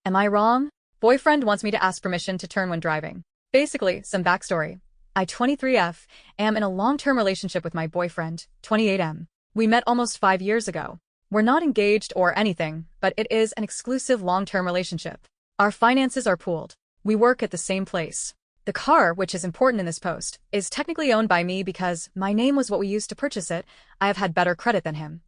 Am I wrong? Boyfriend wants me to ask permission to turn when driving. Basically, some backstory. I 23F am in a long-term relationship with my boyfriend, 28M. We met almost 5 years ago. We're not engaged or anything, but it is an exclusive long-term relationship. Our finances are pooled. We work at the same place. The car, which is important in this post, is technically owned by me because my name was what we used to purchase it. I have had better credit than him.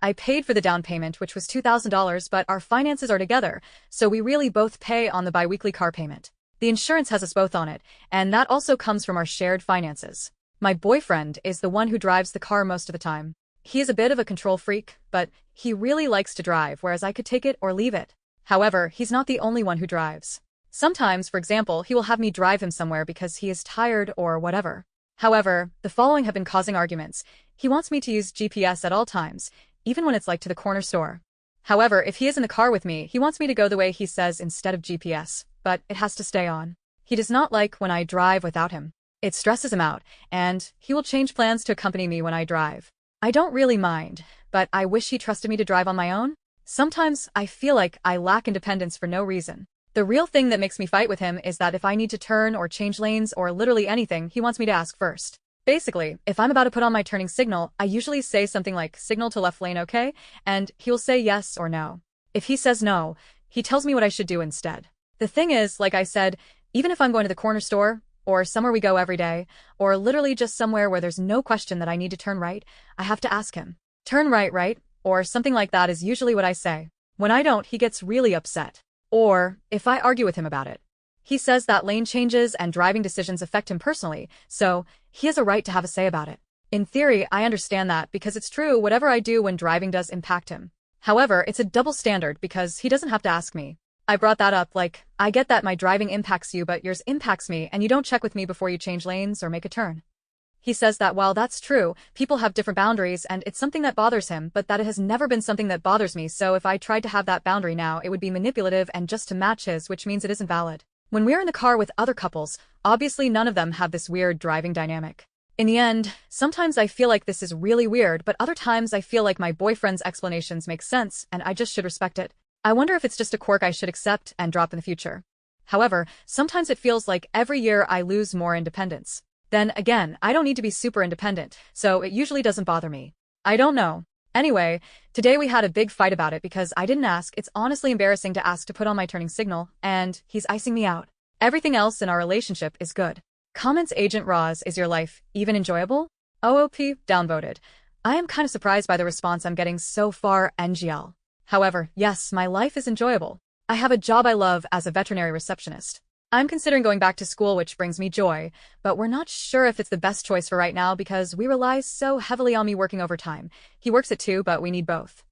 I paid for the down payment, which was $2,000, but our finances are together, so we really both pay on the biweekly car payment. The insurance has us both on it, and that also comes from our shared finances. My boyfriend is the one who drives the car most of the time. He is a bit of a control freak, but he really likes to drive, whereas I could take it or leave it. However, he's not the only one who drives. Sometimes, for example, he will have me drive him somewhere because he is tired or whatever. However, the following have been causing arguments. He wants me to use GPS at all times, even when it's like to the corner store. However, if he is in the car with me, he wants me to go the way he says instead of GPS, but it has to stay on. He does not like when I drive without him. It stresses him out, and he will change plans to accompany me when I drive. I don't really mind, but I wish he trusted me to drive on my own. Sometimes I feel like I lack independence for no reason. The real thing that makes me fight with him is that if I need to turn or change lanes or literally anything, he wants me to ask first. Basically, if I'm about to put on my turning signal, I usually say something like, "Signal to left lane, okay?" And he'll say yes or no. If he says no, he tells me what I should do instead. The thing is, like I said, even if I'm going to the corner store, or somewhere we go every day, or literally just somewhere where there's no question that I need to turn right, I have to ask him. Turn right, right? Or something like that is usually what I say. When I don't, he gets really upset. Or, if I argue with him about it. He says that lane changes and driving decisions affect him personally, so he has a right to have a say about it. In theory, I understand that because it's true whatever I do when driving does impact him. However, it's a double standard because he doesn't have to ask me. I brought that up like, I get that my driving impacts you but yours impacts me and you don't check with me before you change lanes or make a turn. He says that while that's true, people have different boundaries and it's something that bothers him, but that it has never been something that bothers me, so if I tried to have that boundary now, it would be manipulative and just to match his, which means it isn't valid. When we're in the car with other couples, obviously none of them have this weird driving dynamic. In the end, sometimes I feel like this is really weird, but other times I feel like my boyfriend's explanations make sense and I just should respect it. I wonder if it's just a quirk I should accept and drop in the future. However, sometimes it feels like every year I lose more independence. Then again, I don't need to be super independent, so it usually doesn't bother me. I don't know. Anyway, today we had a big fight about it because I didn't ask. It's honestly embarrassing to ask to put on my turning signal, and he's icing me out. Everything else in our relationship is good. Comments Agent Roz, is your life even enjoyable? OOP, downvoted. I am kind of surprised by the response I'm getting so far, NGL. However, yes, my life is enjoyable. I have a job I love as a veterinary receptionist. I'm considering going back to school, which brings me joy, but we're not sure if it's the best choice for right now because we rely so heavily on me working overtime. He works at 2, but we need both.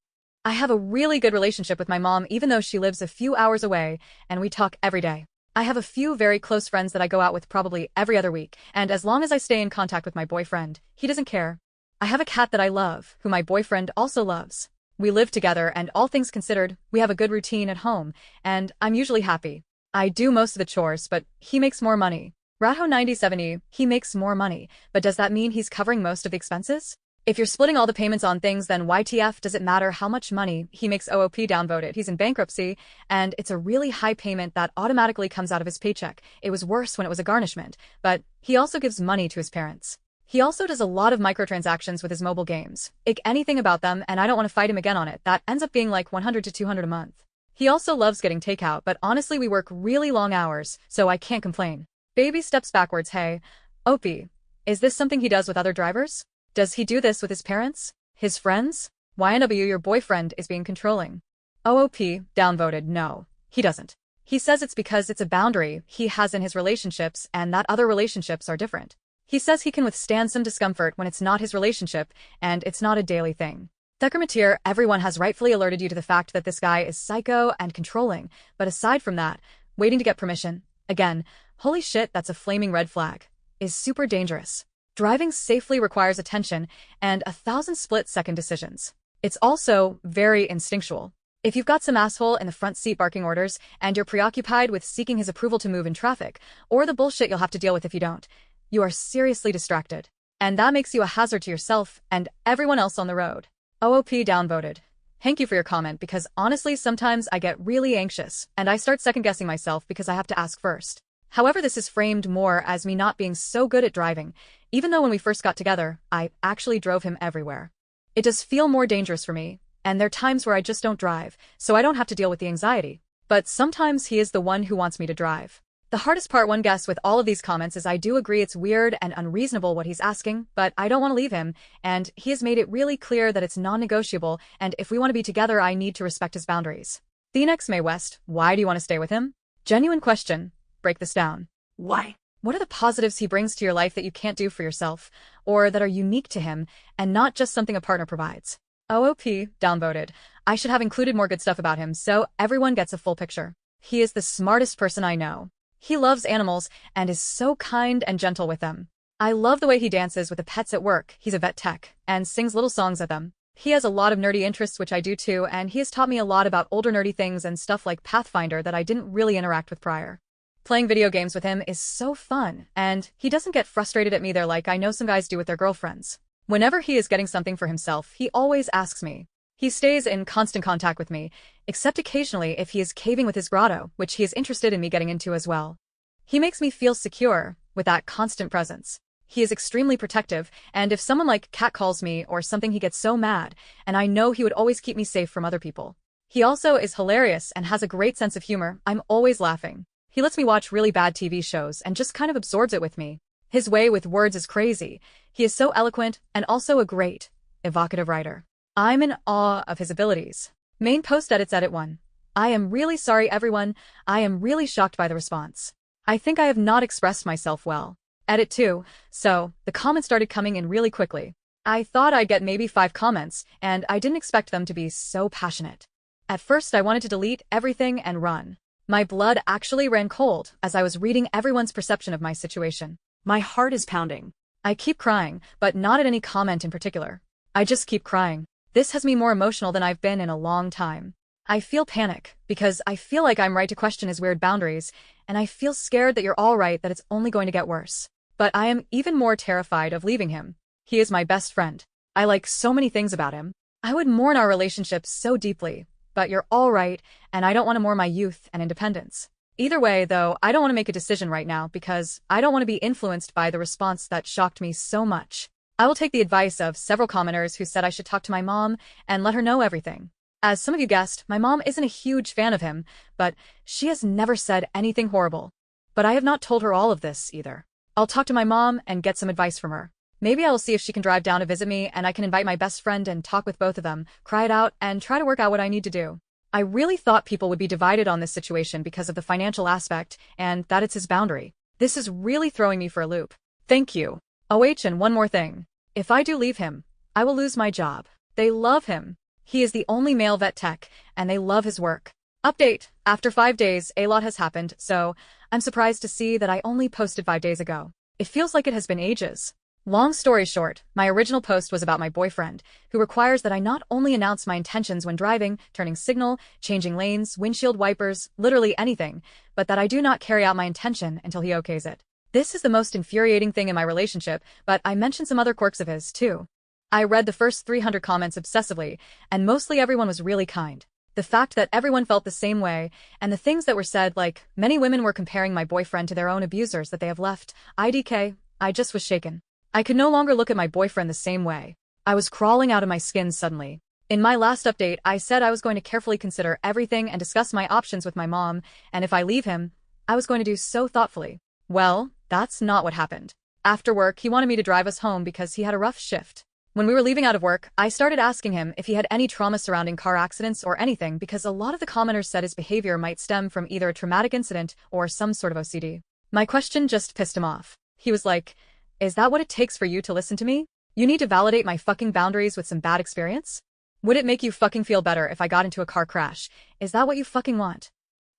I have a really good relationship with my mom even though she lives a few hours away, and we talk every day. I have a few very close friends that I go out with probably every other week, and as long as I stay in contact with my boyfriend, he doesn't care. I have a cat that I love, who my boyfriend also loves. We live together and all things considered, we have a good routine at home, and I'm usually happy. I do most of the chores, but he makes more money. Ratho 9070, he makes more money, but does that mean he's covering most of the expenses? If you're splitting all the payments on things, then YTF does it matter how much money he makes? OOP, downvoted. He's in bankruptcy, and it's a really high payment that automatically comes out of his paycheck. It was worse when it was a garnishment, but he also gives money to his parents. He also does a lot of microtransactions with his mobile games. Ick anything about them, and I don't want to fight him again on it. That ends up being like 100 to 200 a month. He also loves getting takeout, but honestly we work really long hours, so I can't complain. Baby steps backwards. Hey, Opie, is this something he does with other drivers? Does he do this with his parents? His friends? YNW, your boyfriend is being controlling. OOP, downvoted. No, he doesn't. He says it's because it's a boundary he has in his relationships and that other relationships are different. He says he can withstand some discomfort when it's not his relationship and it's not a daily thing. Theckermatir, everyone has rightfully alerted you to the fact that this guy is psycho and controlling, but aside from that, waiting to get permission, again, holy shit, that's a flaming red flag, is super dangerous. Driving safely requires attention and 1,000 split-second decisions. It's also very instinctual. If you've got some asshole in the front seat barking orders and you're preoccupied with seeking his approval to move in traffic, or the bullshit you'll have to deal with if you don't, you are seriously distracted. And that makes you a hazard to yourself and everyone else on the road. OOP, downvoted. Thank you for your comment because honestly, sometimes I get really anxious and I start second-guessing myself because I have to ask first. However, this is framed more as me not being so good at driving, even though when we first got together, I actually drove him everywhere. It does feel more dangerous for me, and there are times where I just don't drive, so I don't have to deal with the anxiety. But sometimes he is the one who wants me to drive. The hardest part, one guess, with all of these comments is I do agree it's weird and unreasonable what he's asking, but I don't want to leave him, and he has made it really clear that it's non-negotiable, and if we want to be together, I need to respect his boundaries. Phoenix May West, why do you want to stay with him? Genuine question. Break this down. Why? What are the positives he brings to your life that you can't do for yourself, or that are unique to him, and not just something a partner provides? OOP, downvoted. I should have included more good stuff about him so everyone gets a full picture. He is the smartest person I know. He loves animals and is so kind and gentle with them. I love the way he dances with the pets at work. He's a vet tech and sings little songs at them. He has a lot of nerdy interests, which I do too, and he has taught me a lot about older nerdy things and stuff like Pathfinder that I didn't really interact with prior. Playing video games with him is so fun, and he doesn't get frustrated at me there like I know some guys do with their girlfriends. Whenever he is getting something for himself, he always asks me. He stays in constant contact with me, except occasionally if he is caving with his grotto, which he is interested in me getting into as well. He makes me feel secure with that constant presence. He is extremely protective, and if someone like Cat calls me or something, he gets so mad, and I know he would always keep me safe from other people. He also is hilarious and has a great sense of humor. I'm always laughing. He lets me watch really bad TV shows and just kind of absorbs it with me. His way with words is crazy. He is so eloquent and also a great, evocative writer. I'm in awe of his abilities. Main post edits edit 1. I am really sorry everyone. I am really shocked by the response. I think I have not expressed myself well. Edit 2. So, the comments started coming in really quickly. I thought I'd get maybe 5 comments, and I didn't expect them to be so passionate. At first I wanted to delete everything and run. My blood actually ran cold as I was reading everyone's perception of my situation. My heart is pounding. I keep crying, but not at any comment in particular. I just keep crying. This has me more emotional than I've been in a long time. I feel panic because I feel like I'm right to question his weird boundaries, and I feel scared that you're all right, that it's only going to get worse. But I am even more terrified of leaving him. He is my best friend. I like so many things about him. I would mourn our relationship so deeply, but you're all right, and I don't want to mourn my youth and independence. Either way, though, I don't want to make a decision right now because I don't want to be influenced by the response that shocked me so much. I will take the advice of several commenters who said I should talk to my mom and let her know everything. As some of you guessed, my mom isn't a huge fan of him, but she has never said anything horrible. But I have not told her all of this either. I'll talk to my mom and get some advice from her. Maybe I will see if she can drive down to visit me and I can invite my best friend and talk with both of them, cry it out, and try to work out what I need to do. I really thought people would be divided on this situation because of the financial aspect and that it's his boundary. This is really throwing me for a loop. Thank you. And one more thing. If I do leave him, I will lose my job. They love him. He is the only male vet tech, and they love his work. Update. After 5 days, a lot has happened, so I'm surprised to see that I only posted 5 days ago. It feels like it has been ages. Long story short, my original post was about my boyfriend, who requires that I not only announce my intentions when driving, turning signal, changing lanes, windshield wipers, literally anything, but that I do not carry out my intention until he okays it. This is the most infuriating thing in my relationship, but I mentioned some other quirks of his, too. I read the first 300 comments obsessively, and mostly everyone was really kind. The fact that everyone felt the same way, and the things that were said, like, many women were comparing my boyfriend to their own abusers that they have left, IDK, I just was shaken. I could no longer look at my boyfriend the same way. I was crawling out of my skin suddenly. In my last update, I said I was going to carefully consider everything and discuss my options with my mom, and if I leave him, I was going to do so thoughtfully. Well, that's not what happened. After work, he wanted me to drive us home because he had a rough shift. When we were leaving out of work, I started asking him if he had any trauma surrounding car accidents or anything because a lot of the commenters said his behavior might stem from either a traumatic incident or some sort of OCD. My question just pissed him off. He was like, "Is that what it takes for you to listen to me? You need to validate my fucking boundaries with some bad experience? Would it make you fucking feel better if I got into a car crash? Is that what you fucking want?"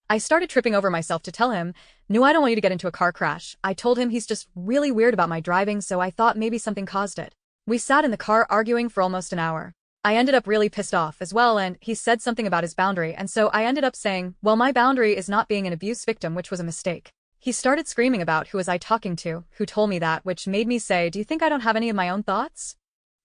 I started tripping over myself to tell him, "No, I don't want you to get into a car crash." I told him he's just really weird about my driving, so I thought maybe something caused it. We sat in the car arguing for almost an hour. I ended up really pissed off as well, and he said something about his boundary, and so I ended up saying, well, my boundary is not being an abuse victim, which was a mistake. He started screaming about who was I talking to, who told me that, which made me say, do you think I don't have any of my own thoughts?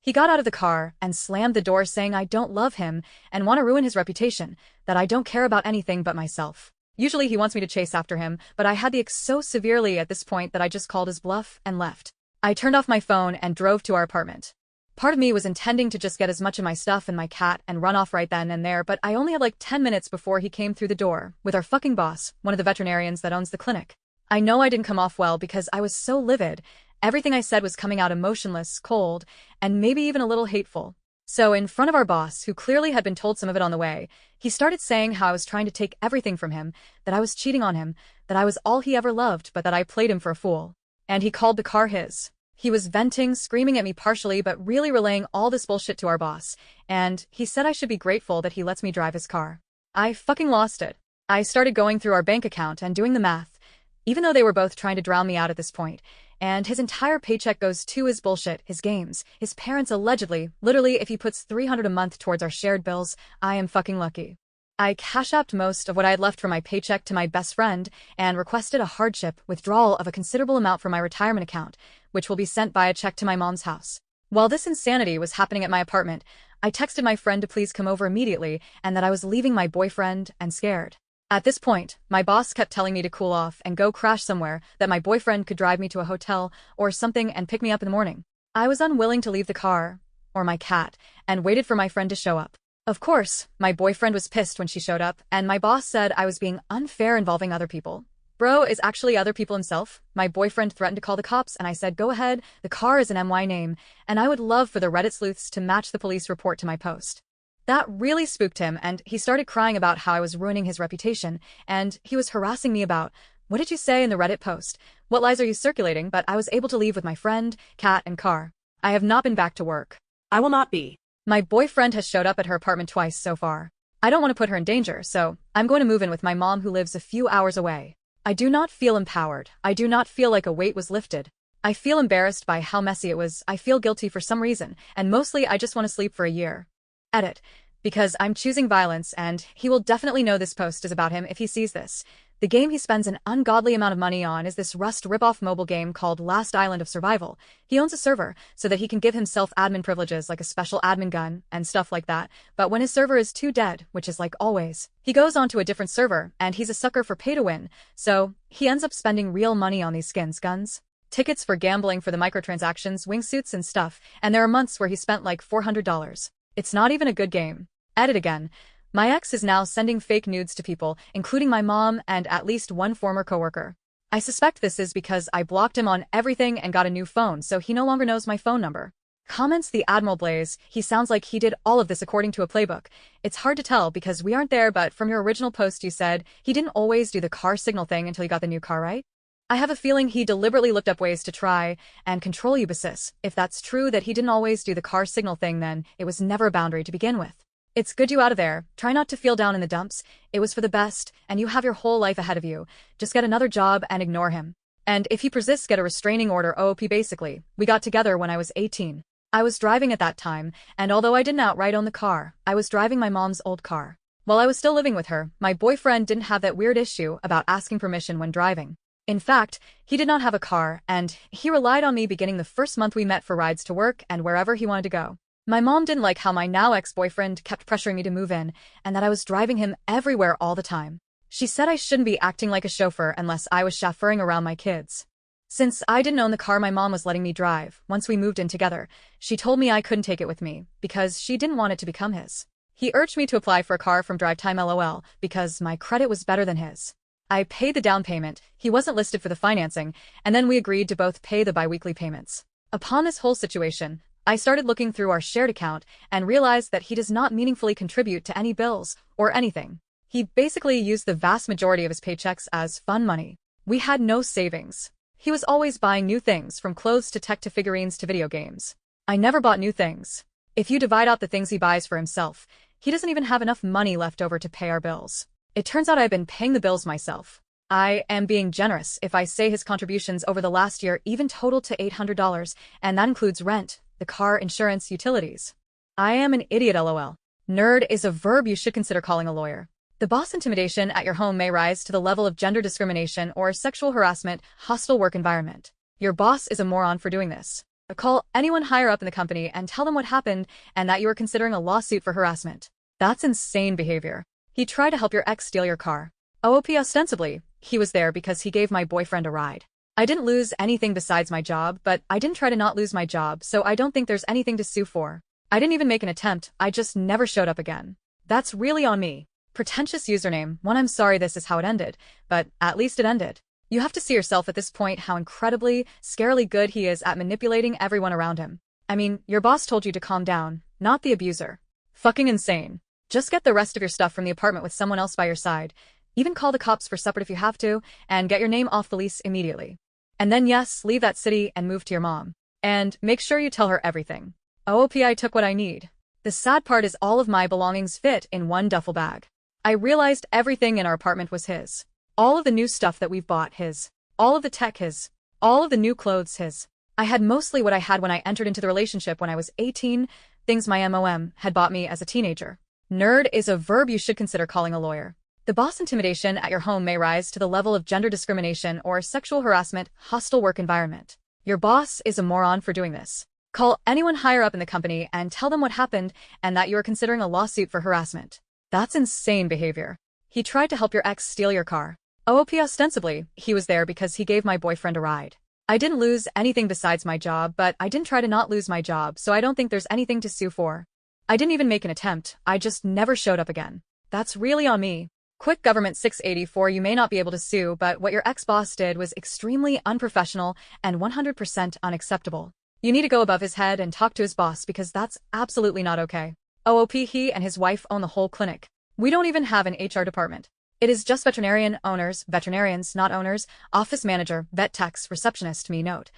He got out of the car and slammed the door saying I don't love him and want to ruin his reputation, that I don't care about anything but myself. Usually he wants me to chase after him, but I had the ick so severely at this point that I just called his bluff and left. I turned off my phone and drove to our apartment. Part of me was intending to just get as much of my stuff and my cat and run off right then and there, but I only had like 10 minutes before he came through the door with our fucking boss, one of the veterinarians that owns the clinic. I know I didn't come off well because I was so livid. Everything I said was coming out emotionless, cold, and maybe even a little hateful. So in front of our boss, who clearly had been told some of it on the way, he started saying how I was trying to take everything from him, that I was cheating on him, that I was all he ever loved, but that I played him for a fool. And he called the car his. He was venting, screaming at me partially, but really relaying all this bullshit to our boss, and he said I should be grateful that he lets me drive his car. I fucking lost it. I started going through our bank account and doing the math, even though they were both trying to drown me out at this point, and his entire paycheck goes to his bullshit, his games, his parents allegedly, literally if he puts $300 a month towards our shared bills, I am fucking lucky. I cash-apped most of what I had left from my paycheck to my best friend and requested a hardship withdrawal of a considerable amount from my retirement account, which will be sent by a check to my mom's house. While this insanity was happening at my apartment, I texted my friend to please come over immediately and that I was leaving my boyfriend and scared. At this point, my boss kept telling me to cool off and go crash somewhere, that my boyfriend could drive me to a hotel or something and pick me up in the morning. I was unwilling to leave the car, or my cat, and waited for my friend to show up. Of course, my boyfriend was pissed when she showed up, and my boss said I was being unfair involving other people. Bro is actually other people himself. My boyfriend threatened to call the cops, and I said go ahead, the car is an MY name, and I would love for the Reddit sleuths to match the police report to my post. That really spooked him, and he started crying about how I was ruining his reputation, and he was harassing me about, what did you say in the Reddit post? What lies are you circulating? But I was able to leave with my friend, cat, and car. I have not been back to work. I will not be. My boyfriend has showed up at her apartment twice so far. I don't want to put her in danger, so I'm going to move in with my mom who lives a few hours away. I do not feel empowered. I do not feel like a weight was lifted. I feel embarrassed by how messy it was. I feel guilty for some reason, and mostly I just want to sleep for a year. Edit. Because I'm choosing violence, and he will definitely know this post is about him if he sees this. The game he spends an ungodly amount of money on is this Rust ripoff mobile game called Last Island of Survival. He owns a server so that he can give himself admin privileges like a special admin gun and stuff like that, but when his server is too dead, which is like always, he goes on to a different server, and he's a sucker for pay to win, so he ends up spending real money on these skins, guns, tickets for gambling for the microtransactions, wingsuits and stuff, and there are months where he spent like $400. It's not even a good game. Edit again. My ex is now sending fake nudes to people, including my mom and at least one former coworker. I suspect this is because I blocked him on everything and got a new phone, so he no longer knows my phone number. Comments the Admiral Blaze, he sounds like he did all of this according to a playbook. It's hard to tell because we aren't there, but from your original post you said he didn't always do the car signal thing until he got the new car, right? I have a feeling he deliberately looked up ways to try and control you, Basis. If that's true that he didn't always do the car signal thing, then it was never a boundary to begin with. It's good you out of there. Try not to feel down in the dumps. It was for the best, and you have your whole life ahead of you. Just get another job and ignore him. And if he persists, get a restraining order OOP basically. We got together when I was 18. I was driving at that time, and although I didn't outright own the car, I was driving my mom's old car. While I was still living with her, my boyfriend didn't have that weird issue about asking permission when driving. In fact, he did not have a car, and he relied on me beginning the first month we met for rides to work and wherever he wanted to go. My mom didn't like how my now ex-boyfriend kept pressuring me to move in, and that I was driving him everywhere all the time. She said I shouldn't be acting like a chauffeur unless I was chauffeuring around my kids. Since I didn't own the car my mom was letting me drive, once we moved in together, she told me I couldn't take it with me, because she didn't want it to become his. He urged me to apply for a car from DriveTime LOL, because my credit was better than his. I paid the down payment, he wasn't listed for the financing, and then we agreed to both pay the bi-weekly payments. Upon this whole situation, I started looking through our shared account and realized that he does not meaningfully contribute to any bills or anything. He basically used the vast majority of his paychecks as fun money. We had no savings. He was always buying new things, from clothes to tech to figurines to video games. I never bought new things. If you divide out the things he buys for himself, he doesn't even have enough money left over to pay our bills. It turns out I've been paying the bills myself. I am being generous if I say his contributions over the last year even totaled to $800, and that includes rent, the car, insurance, utilities. I am an idiot LOL. Nerd is a verb you should consider calling a lawyer. The boss intimidation at your home may rise to the level of gender discrimination or sexual harassment, hostile work environment. Your boss is a moron for doing this. Call anyone higher up in the company and tell them what happened and that you are considering a lawsuit for harassment. That's insane behavior. He tried to help your ex steal your car. OOP ostensibly, he was there because he gave my boyfriend a ride. I didn't lose anything besides my job, but I didn't try to not lose my job, so I don't think there's anything to sue for. I didn't even make an attempt, I just never showed up again. That's really on me. Pretentious username, one I'm sorry this is how it ended, but at least it ended. You have to see yourself at this point how incredibly, scarily good he is at manipulating everyone around him. I mean, your boss told you to calm down, not the abuser. Fucking insane. Just get the rest of your stuff from the apartment with someone else by your side. Even call the cops for separate if you have to, and get your name off the lease immediately. And then yes, leave that city and move to your mom. And make sure you tell her everything. OOP, I took what I need. The sad part is all of my belongings fit in one duffel bag. I realized everything in our apartment was his. All of the new stuff that we've bought, his. All of the tech, his. All of the new clothes, his. I had mostly what I had when I entered into the relationship when I was 18, things my mom had bought me as a teenager. Nerd is a verb you should consider calling a lawyer. The boss intimidation at your home may rise to the level of gender discrimination or sexual harassment, hostile work environment. Your boss is a moron for doing this. Call anyone higher up in the company and tell them what happened and that you are considering a lawsuit for harassment. That's insane behavior. He tried to help your ex steal your car. OOP ostensibly, he was there because he gave my boyfriend a ride. I didn't lose anything besides my job, but I didn't try to not lose my job, so I don't think there's anything to sue for. I didn't even make an attempt, I just never showed up again. That's really on me. Quick Government 684, you may not be able to sue, but what your ex-boss did was extremely unprofessional and 100% unacceptable. You need to go above his head and talk to his boss because that's absolutely not okay. OOP, he and his wife own the whole clinic. We don't even have an HR department. It is just veterinarian owners, veterinarians, not owners, office manager, vet techs, receptionist, me note.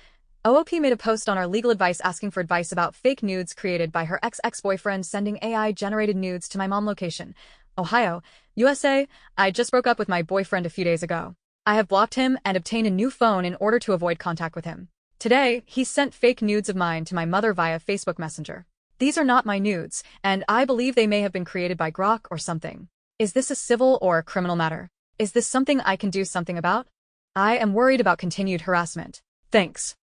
OOP made a post on our legal advice asking for advice about fake nudes created by her ex-boyfriend sending AI-generated nudes to my mom location, Ohio, USA. I just broke up with my boyfriend a few days ago. I have blocked him and obtained a new phone in order to avoid contact with him. Today, he sent fake nudes of mine to my mother via Facebook Messenger. These are not my nudes, and I believe they may have been created by Grok or something. Is this a civil or a criminal matter? Is this something I can do something about? I am worried about continued harassment. Thanks.